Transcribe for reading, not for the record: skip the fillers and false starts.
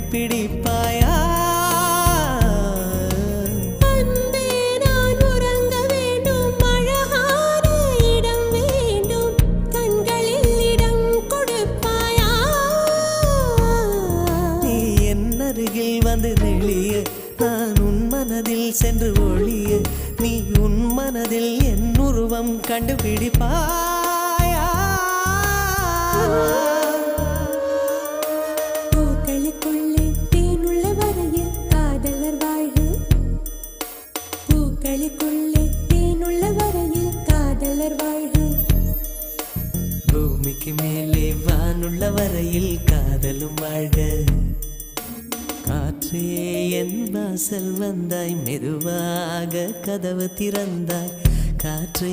கண்டுபிடிப்பாயா? வந்து நெளிய நான் உன் மனதில் சென்று ஒளிய நீ உன் மனதில் என் உருவம் கண்டுபிடிப்பாயா? பூக்களுக்குள்ளே தேனுள்ள வரையில் காதலர் வாழ்வு. பூக்களுக்குள்ளே தேனுள்ள வரையில் காதலர் வாழ்வு. பூமிக்கு மேலே வானுள்ள வரையில் காதலும் வாழ்க. காற்றே என் வாசல் வந்தாய், மெதுவாக கதவு திறந்தாய். காற்றே